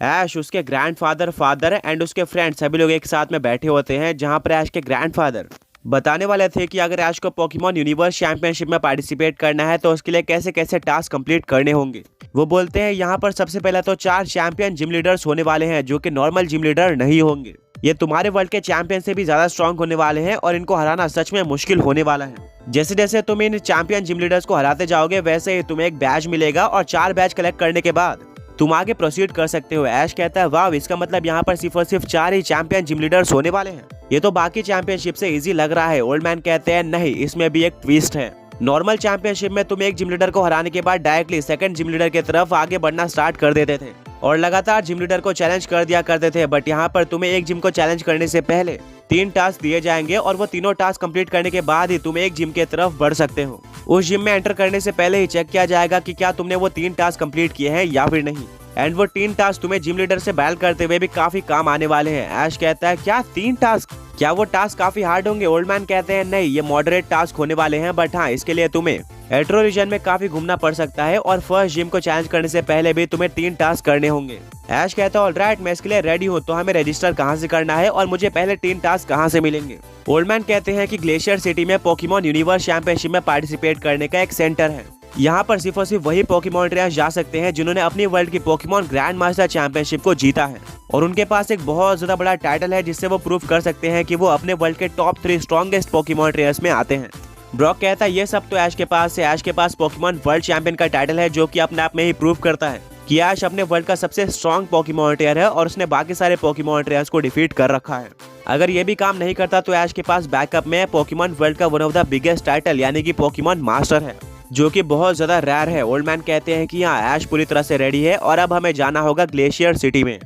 ऐश, उसके grandfather, father and उसके friend सभी लोग एक साथ में बैठे होते हैं, जहां पर ऐश के ग्रैंडफादर बताने वाले थे कि अगर ऐश को पोकेमॉन यूनिवर्स चैंपियनशिप में पार्टिसिपेट करना है तो उसके लिए कैसे कैसे टास्क कंप्लीट करने होंगे। वो बोलते हैं यहाँ पर सबसे पहले तो 4 चैंपियन जिम लीडर्स होने वाले हैं जो कि नॉर्मल जिम लीडर नहीं होंगे। ये तुम्हारे वर्ल्ड के चैंपियन से भी ज्यादा स्ट्रांग होने वाले हैं और इनको हराना सच में मुश्किल होने वाला है। जैसे जैसे तुम इन चैंपियन जिम लीडर्स को हराते जाओगे वैसे ही तुम्हें एक बैच मिलेगा और 4 बैच कलेक्ट करने के बाद तुम आगे प्रोसीड कर सकते हो। ऐश कहता है वाह, इसका मतलब यहाँ पर सिर्फ और सिर्फ 4 ही चैंपियन जिम लीडर्स होने वाले हैं। ये तो बाकी चैंपियनशिप से इजी लग रहा है। ओल्ड मैन कहते हैं नहीं, इसमें भी एक ट्विस्ट है। नॉर्मल चैंपियनशिप में तुम एक जिम लीडर को हराने के बाद डायरेक्टली सेकंड जिम लीडर की तरफ आगे बढ़ना स्टार्ट कर देते थे और लगातार जिम लीडर को चैलेंज कर दिया करते थे। बट यहाँ पर तुम्हें एक जिम को चैलेंज करने से पहले 3 टास्क दिए जाएंगे और वो तीनों टास्क कंप्लीट करने के बाद ही तुम एक जिम के तरफ बढ़ सकते हो। उस जिम में एंटर करने से पहले ही चेक किया जाएगा कि क्या तुमने वो 3 टास्क कंप्लीट किए हैं या फिर नहीं। एंड वो 3 टास्क तुम्हें जिम लीडर से बैटल करते हुए भी काफी काम आने वाले हैं। ऐश कहता है क्या 3 टास्क, क्या वो टास्क काफी हार्ड होंगे? ओल्ड मैन कहते हैं नहीं, ये मॉडरेट टास्क होने वाले हैं, बट हाँ इसके लिए तुम्हें एट्रो रीजन में काफी घूमना पड़ सकता है और फर्स्ट जिम को चैलेंज करने से पहले भी तुम्हें 3 टास्क करने होंगे। ऐश कहता है ऑलराइट, मैं इसके लिए रेडी हूँ, तो हमें रजिस्टर कहाँ से करना है और मुझे पहले 3 टास्क कहाँ से मिलेंगे? ओल्ड मैन कहते हैं कि ग्लेशियर सिटी में पोकेमॉन यूनिवर्स चैंपियनशिप में पार्टिसिपेट करने का एक सेंटर है। यहाँ पर सिर्फ और सिर्फ वही पोकेमॉन ट्रेनर्स जा सकते हैं जिन्होंने अपनी वर्ल्ड की पोकेमॉन ग्रैंड मास्टर चैंपियनशिप को जीता है और उनके पास एक बहुत ज्यादा बड़ा टाइटल है जिससे वो प्रूव कर सकते हैं कि वो अपने वर्ल्ड के टॉप 3 स्ट्रॉन्गेस्ट पोकेमॉन ट्रेनर्स में आते हैं। ब्रॉक कहता है ये सब तो ऐश के पास है। ऐश के पास पोकेमॉन वर्ल्ड चैंपियन का टाइटल है जो कि अपने आप में ही प्रूव करता है कि ऐश अपने वर्ल्ड का सबसे स्ट्रॉन्ग पोकेमॉन ट्रेनर है और उसने बाकी सारे पोकेमॉन ट्रेनर्स को डिफीट कर रखा है। अगर ये भी काम नहीं करता तो ऐश के पास बैकअप में पोकेमॉन वर्ल्ड का one of the biggest title यानी कि पोकेमॉन मास्टर है जो कि बहुत ज्यादा रेयर है। ओल्ड मैन कहते हैं कि यहाँ ऐश पूरी तरह से रेडी है और अब हमें जाना होगा ग्लेशियर सिटी में।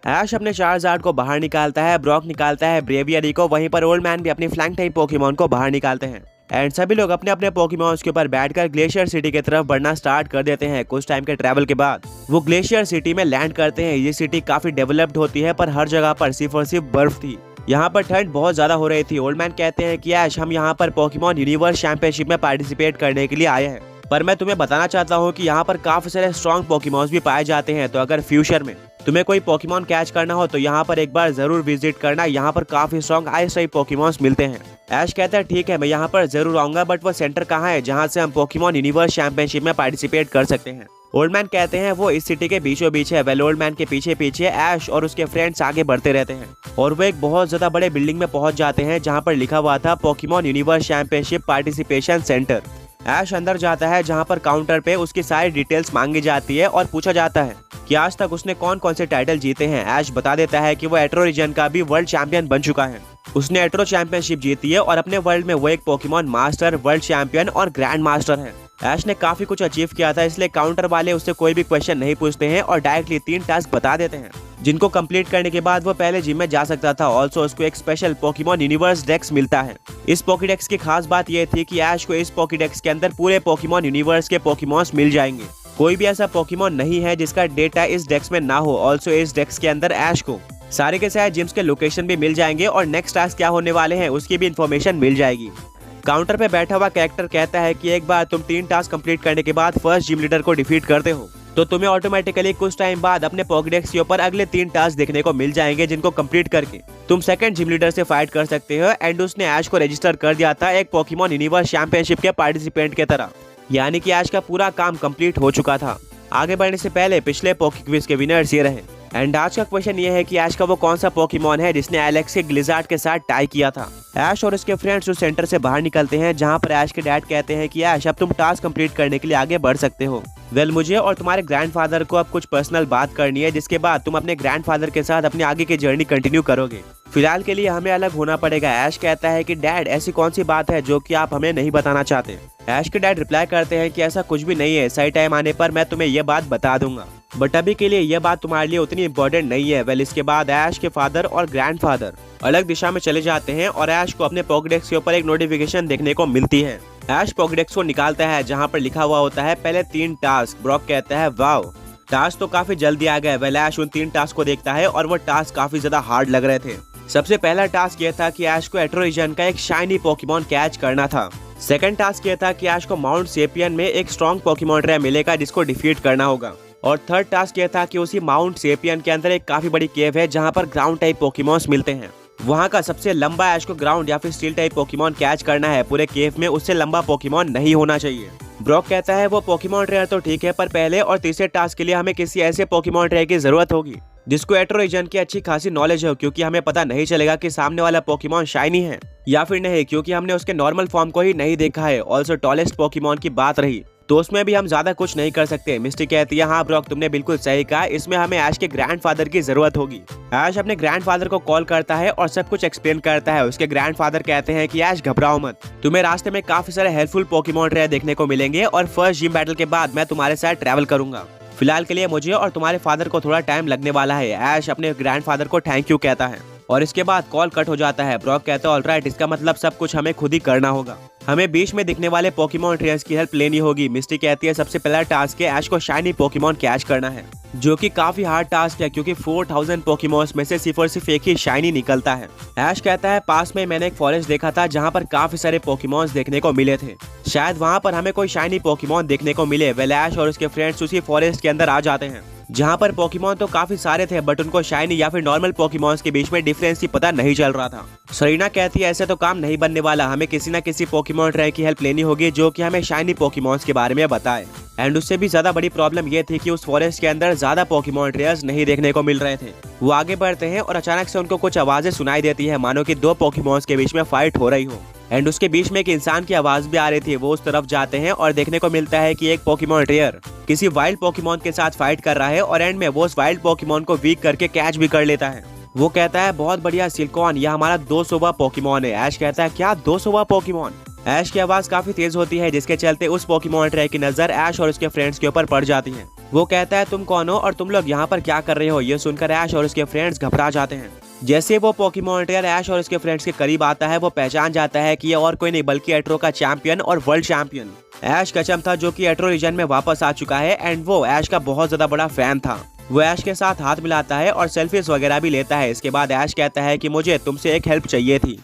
ऐश अपने चार्जार्ड को बाहर निकालता है, ब्रॉक निकालता है ब्रेवियरी को, वहीं पर ओल्ड मैन भी अपनी फ्लैंक टाइप पोकेमॉन को बाहर निकालते हैं एंड सभी लोग अपने अपने पोकेमॉन्स के ऊपर बैठकर ग्लेशियर सिटी की तरफ बढ़ना स्टार्ट कर देते हैं। कुछ टाइम के ट्रैवल के बाद वो ग्लेशियर सिटी में लैंड करते हैं। ये सिटी काफी डेवलप्ड होती है पर हर जगह पर सिर्फ और सिर्फ बर्फ थी। यहाँ पर ठंड बहुत ज्यादा हो रही थी। ओल्ड मैन कहते हैं कि ऐश, हम यहाँ पर पोकेमॉन यूनिवर्स चैंपियनशिप में पार्टिसिपेट करने के लिए आए हैं, पर मैं तुम्हें बताना चाहता हूँ कि यहाँ पर काफी सारे स्ट्रॉन्ग पोकेमॉन्स भी पाए जाते हैं, तो अगर फ्यूचर में तुम्हें कोई पोकेमॉन कैच करना हो तो यहाँ पर एक बार जरूर विजिट करना। यहाँ पर काफी स्ट्रॉन्ग आइस टाइप पोकेमॉन्स मिलते हैं। ऐश कहता है ठीक है, मैं यहाँ पर जरूर आऊंगा, बट वो सेंटर कहाँ है जहाँ से हम पोकेमॉन यूनिवर्स चैंपियनशिप में पार्टिसिपेट कर सकते हैं? ओल्ड मैन कहते हैं वो इस सिटी के बीचों बीच है। वेल, ओल्ड मैन के पीछे पीछे ऐश और उसके फ्रेंड्स आगे बढ़ते रहते हैं और वो एक बहुत ज्यादा बड़े बिल्डिंग में पहुंच जाते हैं जहाँ पर लिखा हुआ था Pokemon universe championship participation centre. Ash अंदर जाता है जहाँ पर काउंटर पे उसकी सारी डिटेल्स मांगी जाती है और पूछा जाता है कि आज तक उसने कौन कौन से टाइटल जीते हैं। ऐश बता देता है कि वो एट्रो रीजन का भी वर्ल्ड चैंपियन बन चुका है। उसने एट्रो चैंपियनशिप जीती है और अपने वर्ल्ड में वो एक पोकेमॉन मास्टर, वर्ल्ड चैंपियन और ग्रैंड मास्टर है। ऐश ने काफी कुछ अचीव किया था, इसलिए काउंटर वाले उससे कोई भी क्वेश्चन नहीं पूछते हैं और डायरेक्टली 3 टास्क बता देते हैं जिनको कंप्लीट करने के बाद वो पहले जिम में जा सकता था। ऑल्सो उसको एक स्पेशल पोकेमॉन यूनिवर्स डेक्स मिलता है। इस पोकेडेक्स की खास बात यह थी कि ऐश को इस पोकेडेक्स के अंदर पूरे पोकेमॉन यूनिवर्स के पोकेमॉन्स मिल जाएंगे। कोई भी ऐसा पोकेमॉन नहीं है जिसका डेटा इस डेक्स में ना हो। ऑल्सो इस डेक्स के अंदर ऐश को सारे के सारे जिम्स के लोकेशन भी मिल जाएंगे और नेक्स्ट टास्क क्या होने वाले हैं उसकी भी इन्फॉर्मेशन मिल जाएगी। काउंटर पे बैठा हुआ कैरेक्टर कहता है कि एक बार तुम 3 टास्क कंप्लीट करने के बाद फर्स्ट जिम लीडर को डिफीट करते हो तो तुम्हें ऑटोमेटिकली कुछ टाइम बाद अपने पोकेडेक्स के ऊपर अगले 3 टास्क देखने को मिल जाएंगे जिनको कंप्लीट करके तुम सेकंड जिम लीडर से फाइट कर सकते हो। एंड उसने ऐश को रजिस्टर कर दिया था एक पोकेमॉन यूनिवर्स चैंपियनशिप के पार्टिसिपेंट के तरह, यानी कि ऐश का पूरा काम कंप्लीट हो चुका था। आगे बढ़ने से पहले पिछले पोके क्विज के विनर्स ये रहे एंड आज का क्वेश्चन ये है कि ऐश का वो कौन सा पोकेमॉन है जिसने एलेक्स के ग्लिजार्ड के साथ टाई किया था। ऐश और उसके फ्रेंड्स उस सेंटर से बाहर निकलते हैं जहां पर ऐश के डैड कहते हैं कि ऐश, अब तुम टास्क कंप्लीट करने के लिए आगे बढ़ सकते हो। वेल, मुझे और तुम्हारे ग्रैंडफादर को अब कुछ पर्सनल बात करनी है जिसके बाद तुम अपने ग्रैंडफादर के साथ अपनी आगे की जर्नी कंटिन्यू करोगे। फिलहाल के लिए हमें अलग होना पड़ेगा। ऐश कहता है कि डैड, ऐसी कौन सी बात है जो कि आप हमें नहीं बताना चाहते? ऐश के डैड रिप्लाई करते हैं कि ऐसा कुछ भी नहीं है, सही टाइम आने पर मैं तुम्हें यह बात बता दूंगा, बट अभी के लिए यह बात तुम्हारे लिए उतनी इम्पोर्टेंट नहीं है। वेल, इसके बाद ऐश के फादर और ग्रैंडफादर अलग दिशा में चले जाते हैं और ऐश को अपने पोकेडेक्स के ऊपर एक नोटिफिकेशन देखने को मिलती है। ऐश पोकेडेक्स को निकालता है जहां पर लिखा हुआ होता है पहले 3 टास्क। ब्रॉक कहता है वाओ, टास्क तो काफी जल्दी आ गए। वेल, ऐश उन 3 टास्क को देखता है और वो टास्क काफी ज्यादा हार्ड लग रहे थे। सबसे पहला टास्क ये था कि ऐश को एट्रो रीजन का एक शाइनी पोकेमॉन कैच करना था। सेकंड टास्क ये था कि ऐश को माउंट सेपियन में एक स्ट्रॉन्ग पोकेमॉन ट्रेनर मिलेगा जिसको डिफीट करना होगा। और थर्ड टास्क ये था कि उसी माउंट सेपियन के अंदर एक काफी बड़ी केव है जहाँ पर ग्राउंड टाइप पोकेमॉन्स मिलते हैं। वहाँ का सबसे लंबा ऐश को ग्राउंड या फिर स्टील टाइप पोकेमॉन कैच करना है। पूरे केव में उससे लंबा पोकेमॉन नहीं होना चाहिए। ब्रॉक कहता है वो पोकेमॉन ट्रेनर तो ठीक है, पर पहले और तीसरे टास्क के लिए हमें किसी ऐसे पोकेमॉन ट्रेनर की जरूरत होगी जिसको एट्रो रीजन की अच्छी खासी नॉलेज हो, क्योंकि हमें पता नहीं चलेगा कि सामने वाला पोकेमॉन शाइनी है या फिर नहीं, क्योंकि हमने उसके नॉर्मल फॉर्म को ही नहीं देखा है। ऑल्सो टॉलेस्ट पोकेमॉन की बात रही तो उसमें भी हम ज्यादा कुछ नहीं कर सकते। मिस्टी कहती है हाँ ब्रॉक तुमने बिल्कुल सही कहा, इसमें हमें ऐश के ग्रैंडफादर की जरूरत होगी। ऐश अपने ग्रैंडफादर को कॉल करता है और सब कुछ एक्सप्लेन करता है। उसके ग्रैंडफादर कहते हैं कि ऐश घबराओ मत, तुम्हें रास्ते में काफी सारे हेल्पफुल पोकेमॉन ट्रेनर देखने को मिलेंगे और फर्स्ट जिम बैटल के बाद मैं तुम्हारे साथ ट्रैवल करूंगा। फिलहाल के लिए मुझे और तुम्हारे फादर को थोड़ा टाइम लगने वाला है। ऐश अपने ग्रैंडफादर को थैंक यू कहता है और इसके बाद कॉल कट हो जाता है। ब्रॉक कहता है ऑलराइट, इसका मतलब सब कुछ हमें खुद ही करना होगा, हमें बीच में दिखने वाले पोकेमॉन ट्रेनर्स की हेल्प लेनी होगी। मिस्टी कहती है सबसे पहला टास्क है ऐश को शाइनी पोकेमॉन कैच करना है, जो कि काफी हार्ड टास्क है क्योंकि 4000 पोकेमॉन्स में से सिर्फ और सिर्फ एक ही शाइनी निकलता है। ऐश कहता है पास में मैंने एक फॉरेस्ट देखा था जहाँ पर काफी सारे पोकेमॉन्स देखने को मिले थे, शायद वहाँ पर हमें कोई शाइनी पोकेमॉन देखने को मिले। वेल ऐश और उसके फ्रेंड्स उसी फॉरेस्ट के अंदर आ जाते हैं जहाँ पर पोकेमॉन तो काफी सारे थे, बट उनको शाइनी या फिर नॉर्मल पोकेमॉन्स के बीच में डिफरेंस ही पता नहीं चल रहा था। सरीना कहती है ऐसे तो काम नहीं बनने वाला, हमें किसी न किसी पोकेमॉन ट्रेनर की हेल्प लेनी होगी जो कि हमें शाइनी पोकेमॉन्स के बारे में बताए। एंड उससे भी ज्यादा बड़ी प्रॉब्लम ये थी कि उस फॉरेस्ट के अंदर ज्यादा पोकेमॉन ट्रेनर्स नहीं देखने को मिल रहे थे। वो आगे बढ़ते हैं और अचानक से उनको कुछ आवाजें सुनाई देती है, मानो कि दो पोकेमॉन्स के बीच में फाइट हो रही हो। एंड उसके बीच में एक इंसान की आवाज भी आ रही थी। वो उस तरफ जाते हैं और देखने को मिलता है कि एक पोकेमॉन ट्रेनर किसी वाइल्ड पोकेमॉन के साथ फाइट कर रहा है और एंड में वो उस वाइल्ड पोकेमॉन को वीक करके कैच भी कर लेता है। वो कहता है बहुत बढ़िया सिल्कॉन, यह हमारा 200वां पोकेमॉन है। ऐश कहता है क्या 200वां पोकेमॉन? ऐश की आवाज काफी तेज होती है जिसके चलते उस पोकेमॉन ट्रेनर की नजर ऐश और उसके फ्रेंड्स के ऊपर पड़ जाती है। वो कहता है तुम कौन हो और तुम लोग यहाँ पर क्या कर रहे हो? ये सुनकर ऐश और उसके फ्रेंड्स घबरा जाते हैं। जैसे वो पोकेमॉन ट्रेनर ऐश और उसके फ्रेंड्स के करीब आता है वो पहचान जाता है कि ये और कोई नहीं बल्कि एट्रो का चैंपियन और वर्ल्ड चैंपियन ऐश कचम था, जो कि एट्रो रीजन में वापस आ चुका है। एंड वो ऐश का बहुत ज्यादा बड़ा फैन था। वो ऐश के साथ हाथ मिलाता है और सेल्फीज वगैरह भी लेता है। इसके बाद ऐश कहता है कि मुझे तुमसे एक हेल्प चाहिए थी।